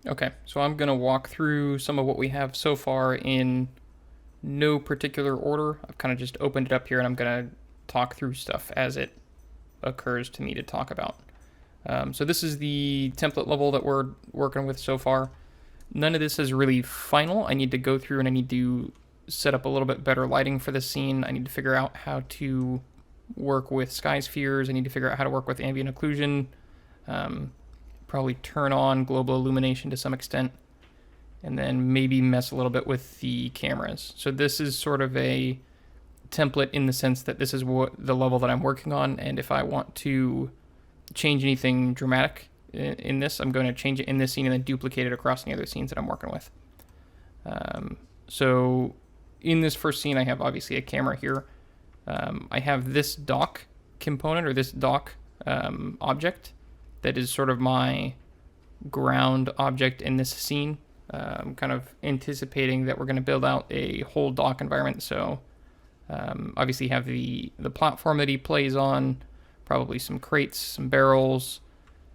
Okay, so I'm going to walk through some of what we have so far in no particular order. I've kind of just opened it up here and I'm going to talk through stuff as it occurs to me to talk about. So this is the template level that we're working with so far. None of this is really final. I need to go through and I need to set up a little bit better lighting for this scene. I need to figure out how to work with sky spheres. I need to figure out how to work with ambient occlusion. Probably turn on global illumination to some extent, and then maybe mess a little bit with the cameras. So this is sort of a template in the sense that this is what the level that I'm working on, and if I want to change anything dramatic in this, I'm going to change it in this scene and then duplicate it across any other scenes that I'm working with. So in this first scene, I have obviously a camera here. I have this dock component, or this dock object, that is sort of my ground object in this scene. I'm kind of anticipating that we're going to build out a whole dock environment. So obviously have the platform that he plays on, probably some crates, some barrels,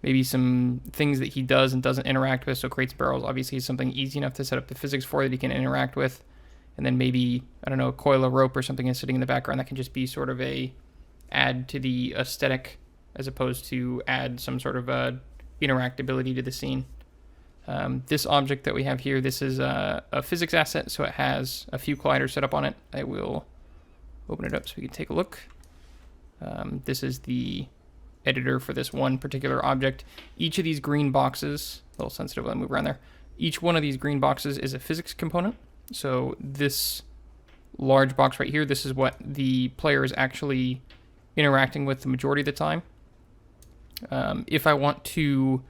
maybe some things that he does and doesn't interact with. So crates, barrels, obviously is something easy enough to set up the physics for that he can interact with. And then maybe, I don't know, a coil of rope or something is sitting in the background that can just be sort of a add to the aesthetic, as opposed to add some sort of interactability to the scene. This object that we have here, this is a physics asset, so it has a few colliders set up on it. I will open it up so we can take a look. This is the editor for this one particular object. Each of these green boxes, a little sensitive when I move around there, each one of these green boxes is a physics component. So this large box right here, this is what the player is actually interacting with the majority of the time. If I want to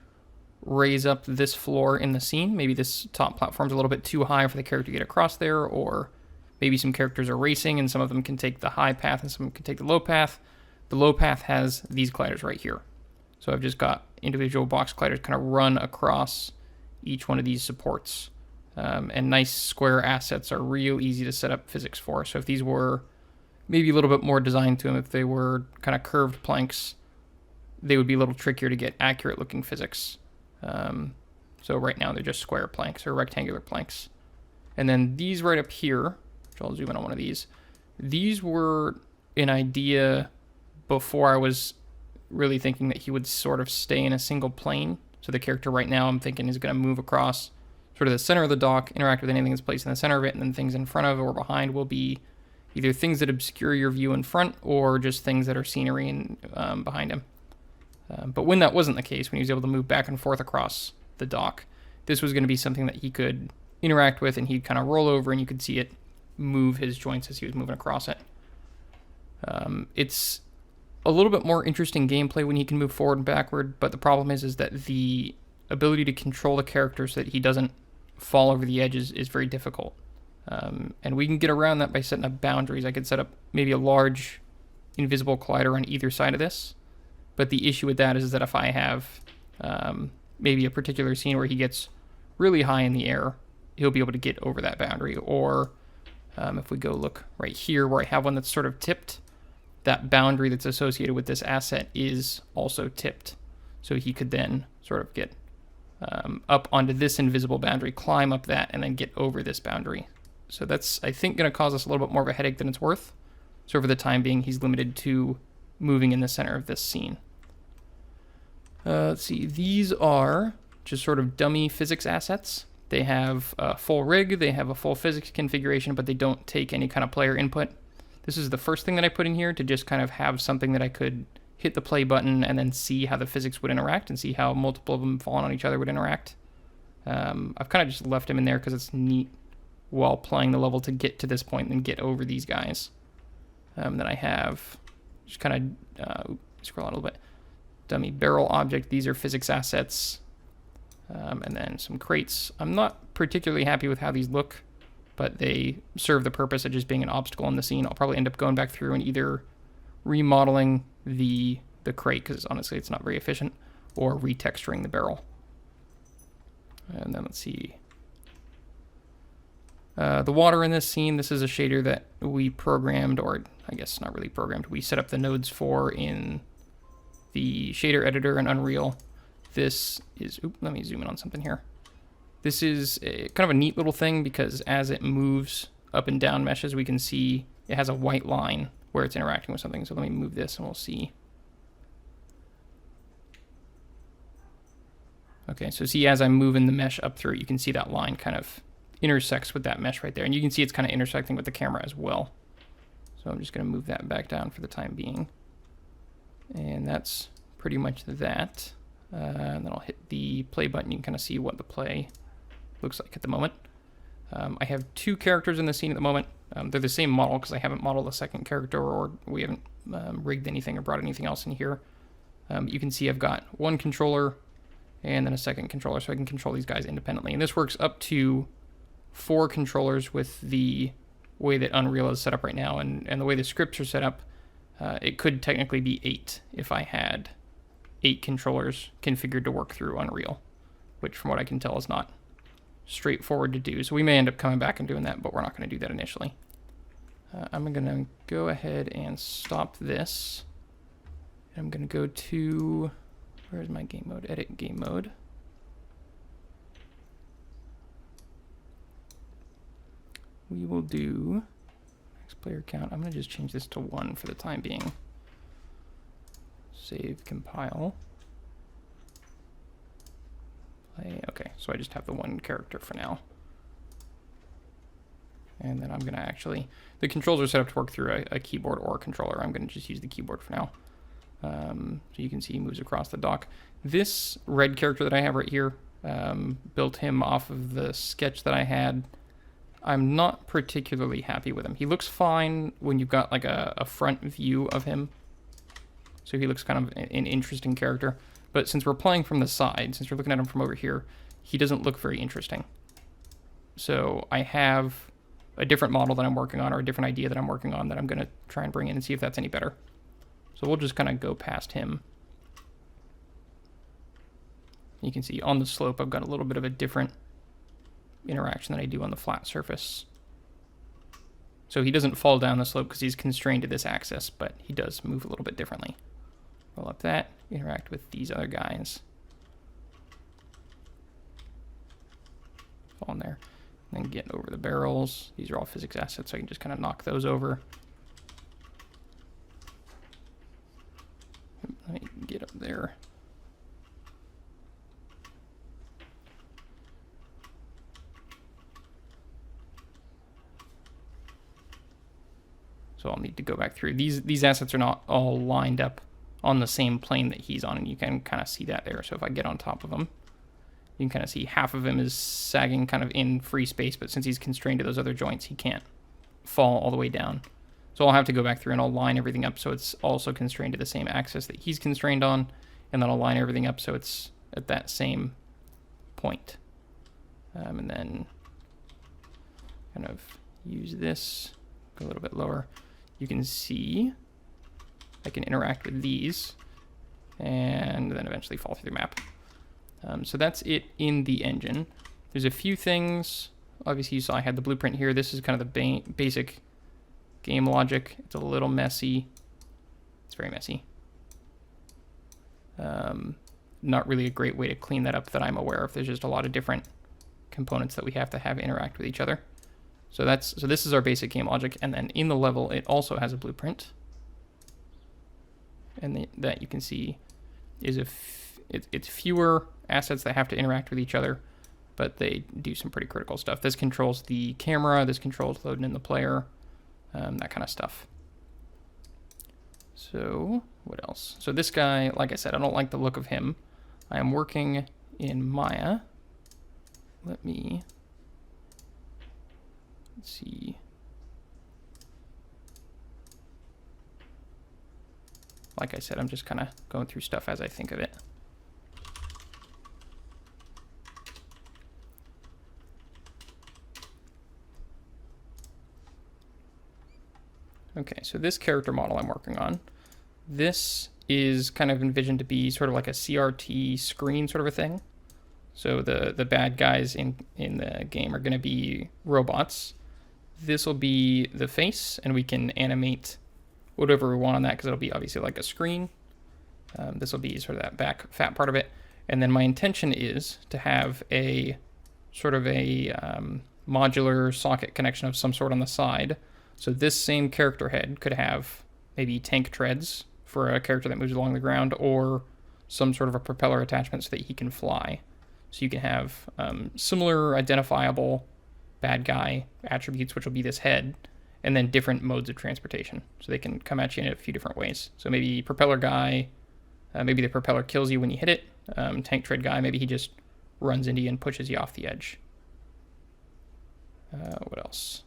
raise up this floor in the scene, maybe this top platform's a little bit too high for the character to get across there, or maybe some characters are racing and some of them can take the high path and some can take the low path. The low path has these colliders right here. So I've just got individual box colliders kind of run across each one of these supports. And nice square assets are real easy to set up physics for. So if these were maybe a little bit more designed to them, if they were kind of curved planks, they would be a little trickier to get accurate looking physics. So right now they're just square planks or rectangular planks. And then these right up here, which I'll zoom in on one of these were an idea before I was really thinking that he would sort of stay in a single plane. So the character right now I'm thinking is going to move across sort of the center of the dock, interact with anything that's placed in the center of it, and then things in front of or behind will be either things that obscure your view in front or just things that are scenery and behind him. But when that wasn't the case, when he was able to move back and forth across the dock, this was going to be something that he could interact with, and he'd kind of roll over and you could see it move his joints as he was moving across it. It's a little bit more interesting gameplay when he can move forward and backward, but the problem is that the ability to control the character so that he doesn't fall over the edges is very difficult. And we can get around that by setting up boundaries. I could set up maybe a large invisible collider on either side of this. But the issue with that is that if I have maybe a particular scene where he gets really high in the air, he'll be able to get over that boundary. Or if we go look right here where I have one that's sort of tipped, that boundary that's associated with this asset is also tipped. So he could then sort of get up onto this invisible boundary, climb up that, and then get over this boundary. So that's, I think, going to cause us a little bit more of a headache than it's worth. So for the time being, he's limited to moving in the center of this scene. Let's see, these are just sort of dummy physics assets. They have a full rig, they have a full physics configuration, but they don't take any kind of player input. This is the first thing that I put in here to just kind of have something that I could hit the play button and then see how the physics would interact and see how multiple of them falling on each other would interact. I've kind of just left them in there because it's neat while playing the level to get to this point and get over these guys. Then I have just kind of scroll out a little bit. Dummy barrel object. These are physics assets. And then some crates. I'm not particularly happy with how these look, but they serve the purpose of just being an obstacle in the scene. I'll probably end up going back through and either remodeling the crate, because honestly it's not very efficient, or retexturing the barrel. And then let's see. The water in this scene, this is a shader that we programmed, or I guess not really programmed, we set up the nodes for in the shader editor in Unreal. This is, let me zoom in on something here. This is kind of a neat little thing because as it moves up and down meshes, we can see it has a white line where it's interacting with something. So let me move this and we'll see. Okay, so see as I'm moving the mesh up through it, you can see that line kind of intersects with that mesh right there. And you can see it's kind of intersecting with the camera as well. So I'm just going to move that back down for the time being. And that's pretty much that. And then I'll hit the play button. You can kind of see what the play looks like at the moment. I have two characters in the scene at the moment. They're the same model because I haven't modeled a second character or we haven't rigged anything or brought anything else in here. You can see I've got one controller and then a second controller so I can control these guys independently. And this works up to 4 controllers with the way that Unreal is set up right now. And the way the scripts are set up, it could technically be 8 if I had 8 controllers configured to work through Unreal, which from what I can tell is not straightforward to do. So we may end up coming back and doing that, but we're not going to do that initially. I'm going to go ahead and stop this. I'm going to go to, where's my game mode? Edit game mode. We will do max player count. I'm going to just change this to 1 for the time being. Save, compile. Play. Okay, so I just have the 1 character for now. And then I'm going to actually, the controls are set up to work through a keyboard or a controller. I'm going to just use the keyboard for now. So you can see he moves across the dock. This red character that I have right here, built him off of the sketch that I had. I'm not particularly happy with him. He looks fine when you've got like a front view of him. So he looks kind of an interesting character. But since we're playing from the side, since we're looking at him from over here, he doesn't look very interesting. So I have a different model that I'm working on, or a different idea that I'm working on that I'm going to try and bring in and see if that's any better. So we'll just kind of go past him. You can see on the slope I've got a little bit of a different interaction than I do on the flat surface. So he doesn't fall down the slope because he's constrained to this axis, but he does move a little bit differently. Roll up that, interact with these other guys. Fall in there. And then get over the barrels. These are all physics assets, so I can just kind of knock those over. Let me get up there. So I'll need to go back through. These assets are not all lined up on the same plane that he's on, and you can kind of see that there. So if I get on top of him, you can kind of see half of him is sagging kind of in free space, but since he's constrained to those other joints, he can't fall all the way down. So I'll have to go back through and I'll line everything up so it's also constrained to the same axis that he's constrained on, and then I'll line everything up so it's at that same point. And then kind of use this, go a little bit lower. You can see I can interact with these and then eventually fall through the map. So that's it in the engine. There's a few things. Obviously, you saw I had the blueprint here. This is kind of the basic game logic. It's a little messy. It's very messy. Not really a great way to clean that up that I'm aware of. There's just a lot of different components that we have to have interact with each other. So this is our basic game logic, and then in the level it also has a blueprint. And that you can see is it's fewer assets that have to interact with each other, but they do some pretty critical stuff. This controls the camera, this controls loading in the player, that kind of stuff. So what else? So this guy, like I said, I don't like the look of him. I am working in Maya. Let's see. Like I said, I'm just kind of going through stuff as I think of it. Okay, so this character model I'm working on, this is kind of envisioned to be sort of like a CRT screen sort of a thing. So the bad guys in the game are going to be robots. This will be the face, and we can animate whatever we want on that because it'll be obviously like a screen. This will be sort of that back fat part of it. And then my intention is to have a sort of a modular socket connection of some sort on the side. So this same character head could have maybe tank treads for a character that moves along the ground, or some sort of a propeller attachment so that he can fly. So you can have similar identifiable bad guy attributes, which will be this head, and then different modes of transportation. So they can come at you in a few different ways. So maybe propeller guy, maybe the propeller kills you when you hit it. Tank tread guy, maybe he just runs into you and pushes you off the edge. What else?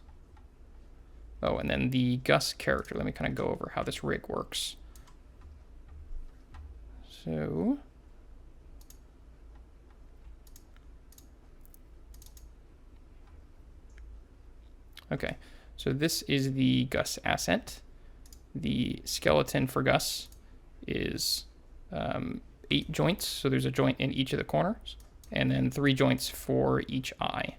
Oh, and then the Gus character. Let me kind of go over how this rig works. So... okay, so this is the Gus asset. The skeleton for Gus is 8 joints, so there's a joint in each of the corners, and then 3 joints for each eye.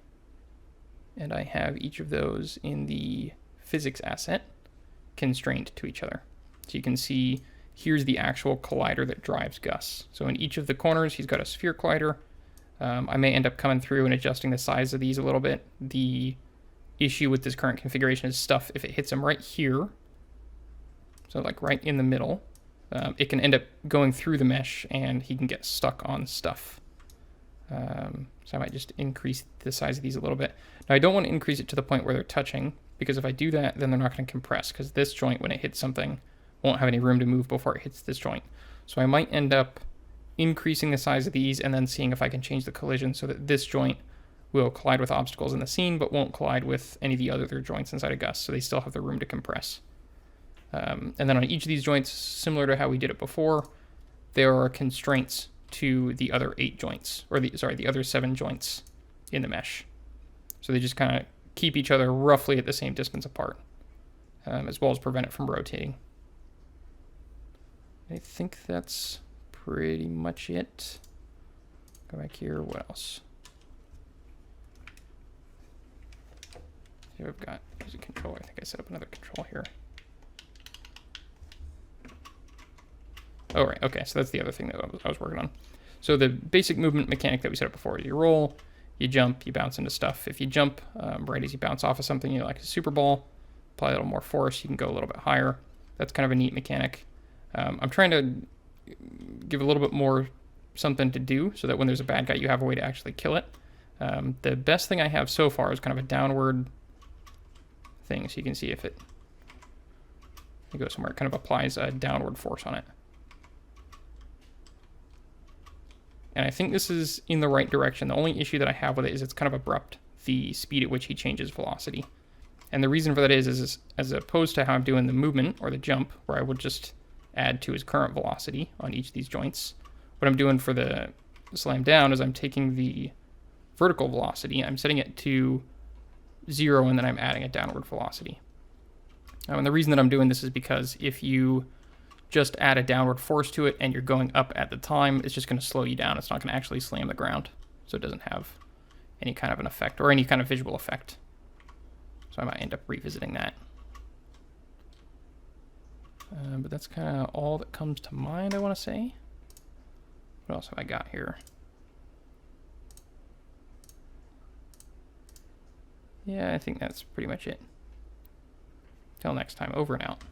And I have each of those in the physics asset constrained to each other. So you can see here's the actual collider that drives Gus. So in each of the corners, he's got a sphere collider. I may end up coming through and adjusting the size of these a little bit. The issue with this current configuration is stuff, if it hits him right here, so like right in the middle, it can end up going through the mesh and he can get stuck on stuff. So I might just increase the size of these a little bit. Now I don't want to increase it to the point where they're touching, because if I do that, then they're not going to compress, because this joint, when it hits something, won't have any room to move before it hits this joint. So I might end up increasing the size of these and then seeing if I can change the collision so that this joint will collide with obstacles in the scene, but won't collide with any of the other joints inside of Gus, so they still have the room to compress. And then on each of these joints, similar to how we did it before, there are constraints to the other 8 joints, or the other 7 joints in the mesh. So they just kind of keep each other roughly at the same distance apart, as well as prevent it from rotating. I think that's pretty much it. Go back here, what else? Here I've got music control. I think I set up another control here. Oh, right. Okay, so that's the other thing that I was working on. So the basic movement mechanic that we set up before is you roll, you jump, you bounce into stuff. If you jump right as you bounce off of something, you know, like a super ball, apply a little more force, you can go a little bit higher. That's kind of a neat mechanic. I'm trying to give a little bit more something to do so that when there's a bad guy, you have a way to actually kill it. The best thing I have so far is kind of a downward thing, so you can see if it goes somewhere, it kind of applies a downward force on it. And I think this is in the right direction. The only issue that I have with it is it's kind of abrupt, the speed at which he changes velocity. And the reason for that is as opposed to how I'm doing the movement or the jump, where I would just add to his current velocity on each of these joints, what I'm doing for the slam down is I'm taking the vertical velocity, I'm setting it to 0, and then I'm adding a downward velocity. And the reason that I'm doing this is because if you just add a downward force to it and you're going up at the time, it's just going to slow you down. It's not going to actually slam the ground, so it doesn't have any kind of an effect or any kind of visual effect. So I might end up revisiting that. But that's kind of all that comes to mind, I want to say. What else have I got here? Yeah, I think that's pretty much it. Till next time, over and out.